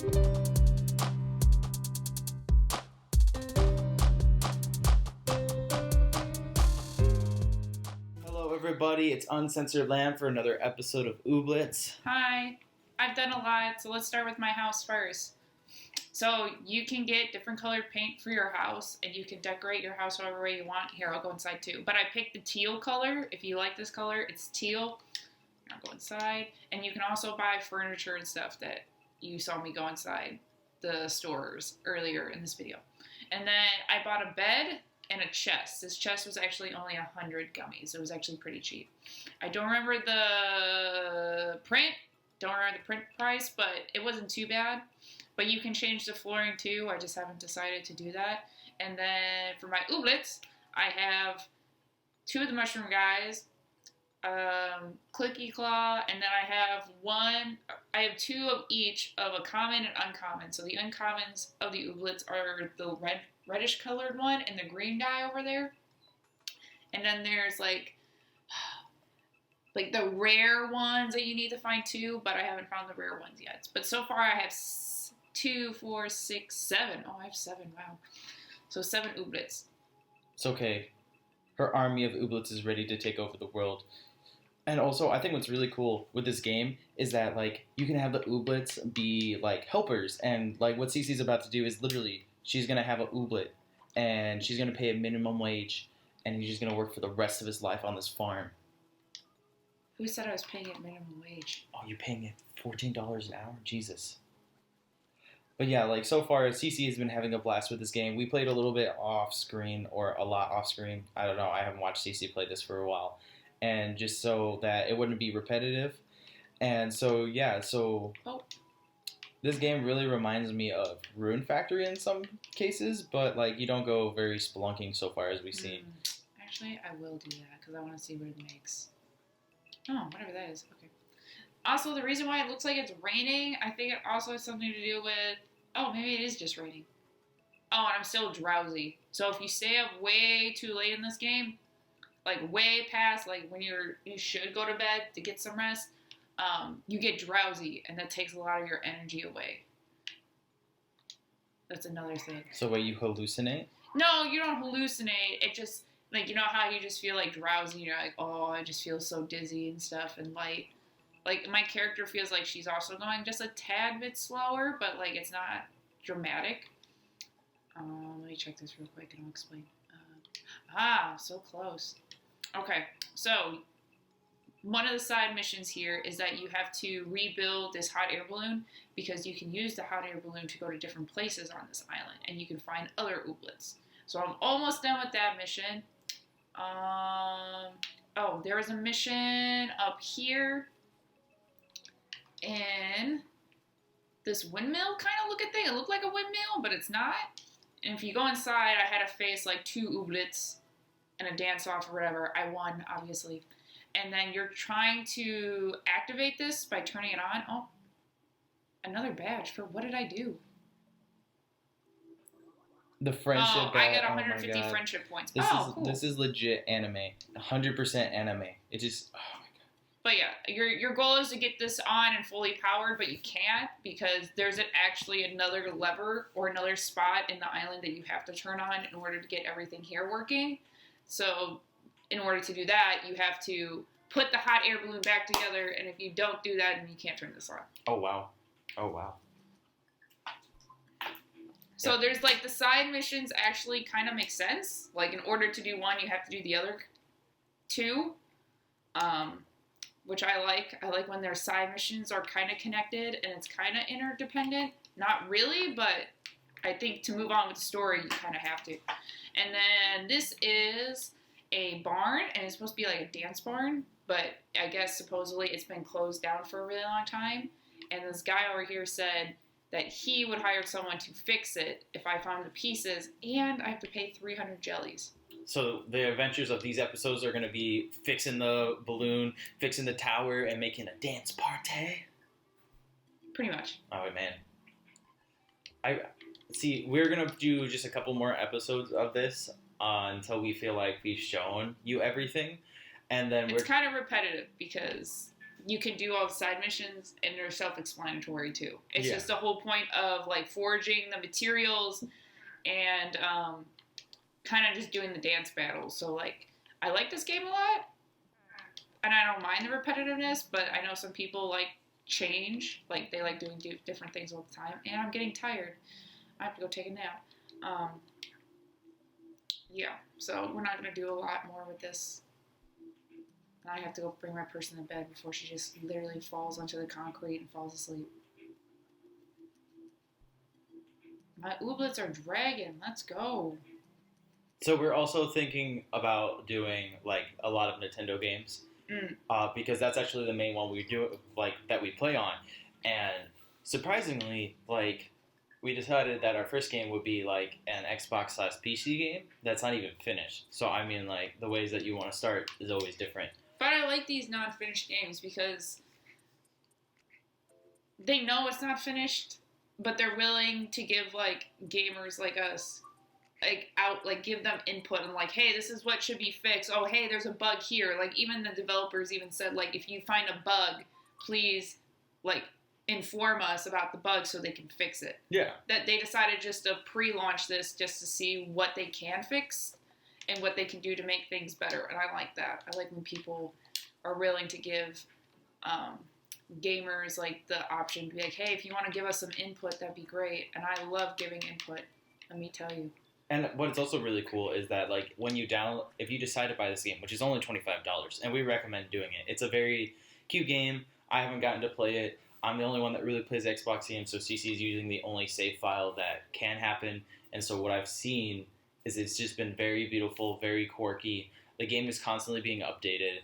Hello, everybody. It's Uncensored Lamb for another episode of Ooblets. Hi. I've done a lot, so let's start with my house first. So you can get different colored paint for your house, and you can decorate your house however way you want. Here, I'll go inside too. But I picked the teal color. If you like this color, it's teal. I'll go inside. And you can also buy furniture and stuff that you saw me go inside the stores earlier in this video. And then I bought a bed and a chest. This chest was actually only 100 gummies. It was actually pretty cheap. I don't remember the print. Don't remember the print price, but it wasn't too bad. But you can change the flooring too. I just haven't decided to do that. And then for my ooblets, I have 2 of the mushroom guys, Clicky Claw, and then I have 2 of each of a common and uncommon. So the uncommons of the ooblets are the reddish colored one and the green guy over there. And then there's like the rare ones that you need to find too, but I haven't found the rare ones yet. But so far I have 2, 4, 6, 7. Oh, I have 7. Wow. So 7 ooblets. It's okay. Her army of ooblets is ready to take over the world. And also, I think what's really cool with this game is that, like, you can have the ooblets be, like, helpers. And, like, what Cece's about to do is literally, she's going to have an ooblet. And she's going to pay a minimum wage. And he's just going to work for the rest of his life on this farm. Who said I was paying it minimum wage? Oh, you're paying it $14 an hour? Jesus. But yeah, like, so far, Cece has been having a blast with this game. We played a little bit off-screen, or a lot off-screen. I don't know. I haven't watched Cece play this for a while. And just so that it wouldn't be repetitive. And so, yeah, this game really reminds me of Rune Factory in some cases, but, like, you don't go very spelunking so far as we've seen. Actually, I will do that, because I want to see what it makes. Oh, whatever that is. Okay. Also, the reason why it looks like it's raining, I think it also has something to do with... Oh, maybe it is just raining. Oh, and I'm still drowsy. So if you stay up way too late in this game, like way past like when you should go to bed to get some rest, you get drowsy, and that takes a lot of your energy away. That's another thing. So wait, you hallucinate? No, you don't hallucinate. It just, like, you know how you just feel like drowsy, and you're like, oh, I just feel so dizzy and stuff and light. Like, my character feels like she's also going just a tad bit slower, but, like, it's not dramatic. Let me check this real quick and I'll explain. So close. Okay, so one of the side missions here is that you have to rebuild this hot air balloon, because you can use the hot air balloon to go to different places on this island, and you can find other ooblets. So I'm almost done with that mission. There was a mission up here in this windmill kind of looking thing. It looked like a windmill, but it's not. And if you go inside, I had to face like 2 ooblets and a dance off or whatever. I won, obviously. And then you're trying to activate this by turning it on. Oh, another badge. For what did I do? The friendship. I got 150 friendship points. Cool. This is legit anime. 100% anime. It just... Oh my god. But yeah, your goal is to get this on and fully powered, but you can't, because there's actually another lever or another spot in the island that you have to turn on in order to get everything here working. So in order to do that, you have to put the hot air balloon back together, and if you don't do that, then you can't turn this on. Oh, wow. So there's like the side missions actually kind of make sense. Like, in order to do one, you have to do the other 2. Which I like. I like when their side missions are kind of connected and it's kind of interdependent. Not really, but I think to move on with the story, you kind of have to. And then this is a barn, and it's supposed to be like a dance barn, but I guess supposedly it's been closed down for a really long time. And this guy over here said that he would hire someone to fix it if I found the pieces, and I have to pay 300 jellies. So the adventures of these episodes are going to be fixing the balloon, fixing the tower, and making a dance party? Pretty much. Oh, man. We're going to do just a couple more episodes of this until we feel like we've shown you everything. And then it's kind of repetitive because you can do all the side missions, and they're self-explanatory too. It's Yeah. just the whole point of like foraging the materials and kind of just doing the dance battles. So like, I like this game a lot, and I don't mind the repetitiveness, but I know some people like change, like they like doing different things all the time, and I'm getting tired. I have to go take a nap. Yeah, so we're not going to do a lot more with this. I have to go bring my person to bed before she just literally falls onto the concrete and falls asleep. My ooblets are dragging. Let's go. So we're also thinking about doing like a lot of Nintendo games, because that's actually the main one we do like that we play on, and surprisingly, like we decided that our first game would be like an Xbox/PC game that's not even finished. So I mean, like the ways that you want to start is always different. But I like these non-finished games because they know it's not finished, but they're willing to give like gamers like us give them input and like, hey, this is what should be fixed. Oh, hey, there's a bug here. Like even the developers even said like, if you find a bug, please like inform us about the bug so they can fix it. Yeah. That they decided just to pre-launch this just to see what they can fix and what they can do to make things better. And I like that. I like when people are willing to give gamers like the option to be like, hey, if you want to give us some input, that'd be great. And I love giving input, let me tell you. And what's also really cool is that like when you download, if you decide to buy this game, which is only $25, and we recommend doing it. It's a very cute game. I haven't gotten to play it. I'm the only one that really plays Xbox games, so CC is using the only save file that can happen. And so what I've seen is it's just been very beautiful, very quirky. The game is constantly being updated.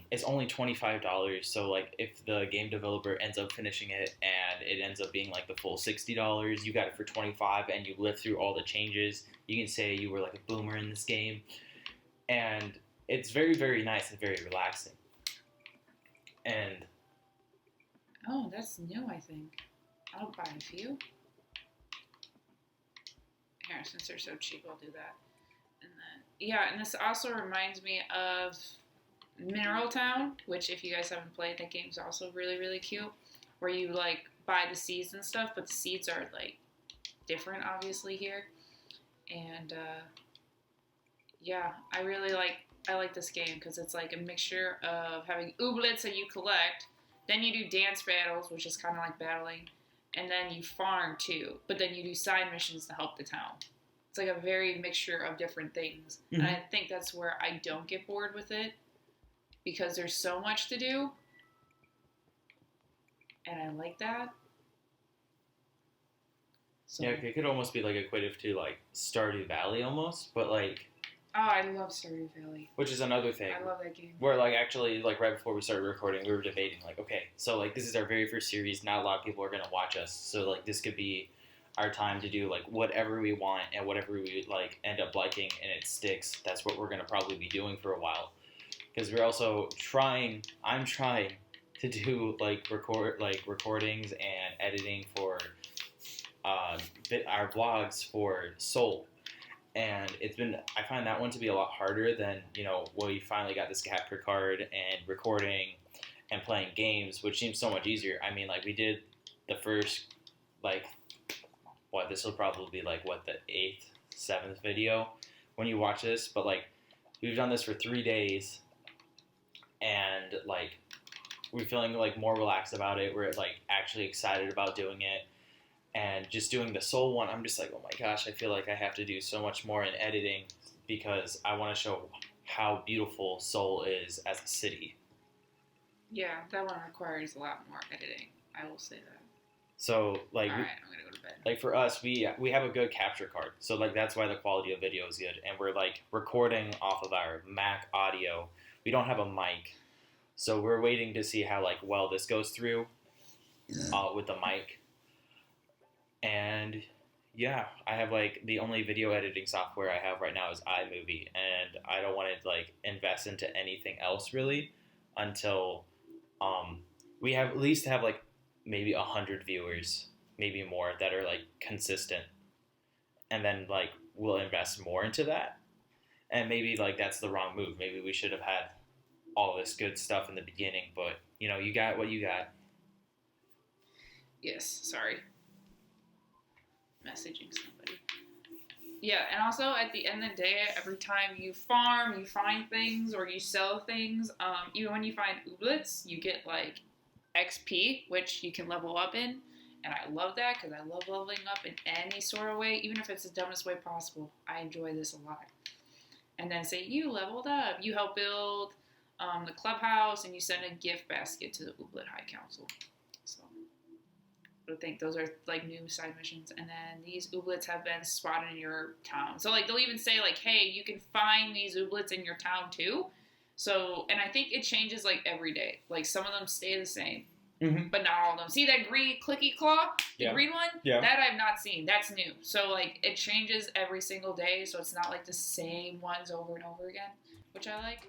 It's only $25, so like if the game developer ends up finishing it and it ends up being like the full $60, you got it for $25 and you live through all the changes. You can say you were like a boomer in this game, and it's very, very nice and very relaxing. And oh, that's new, I think. I'll buy a few. Here, since they're so cheap, I'll do that. And then yeah, and this also reminds me of Mineral Town, which if you guys haven't played, that game's also really, really cute. Where you like buy the seeds and stuff, but the seeds are like different, obviously here. And yeah, I like this game because it's like a mixture of having ooblets that you collect, then you do dance battles, which is kind of like battling, and then you farm too. But then you do side missions to help the town. It's like a very mixture of different things, and I think that's where I don't get bored with it. Because there's so much to do, and I like that. So, yeah, it could almost be like equative to like Stardew Valley almost, but like. Oh, I love Stardew Valley. Which is another thing. I love that game. Where like actually like right before we started recording, we were debating like, okay, so like this is our very first series. Not a lot of people are gonna watch us, so like this could be our time to do like whatever we want and whatever we like end up liking and it sticks. That's what we're gonna probably be doing for a while. Because we're also I'm trying to do like recordings and editing for our vlogs for Soul, and I find that one to be a lot harder than we finally got this capture card and recording and playing games, which seems so much easier. I mean, like we did the first this will probably be like the 8th, 7th video when you watch this, but like we've done this for 3 days. And like we're feeling like more relaxed about it. We're like actually excited about doing it, and just doing the Soul one. I'm just like, oh my gosh, I feel like I have to do so much more in editing because I want to show how beautiful Soul is as a city. Yeah, that one requires a lot more editing. I will say that. So like, all right, I'm gonna go to bed. Like for us, we have a good capture card, so like that's why the quality of video is good, and we're like recording off of our Mac audio. We don't have a mic, so we're waiting to see how like well this goes through with the mic. And yeah, I have like the only video editing software I have right now is iMovie, and I don't want to like invest into anything else really until we have at least have like maybe 100 viewers, maybe more, that are like consistent, and then like we'll invest more into that. And maybe like that's the wrong move. Maybe we should have had all this good stuff in the beginning, but you got what you got. Yes, sorry. Messaging somebody. Yeah, and also at the end of the day, every time you farm, you find things or you sell things, even when you find ooblets, you get like XP, which you can level up in. And I love that because I love leveling up in any sort of way, even if it's the dumbest way possible. I enjoy this a lot. And then say you leveled up, you help build the clubhouse, and you send a gift basket to the Ooblet High Council. So I think those are like new side missions. And then these ooblets have been spotted in your town. So like they'll even say like, hey, you can find these ooblets in your town too. So, and I think it changes like every day. Like some of them stay the same, but not all of them. See that green clicky claw, the green one? Yeah. That I've not seen. That's new. So like it changes every single day. So it's not like the same ones over and over again, which I like.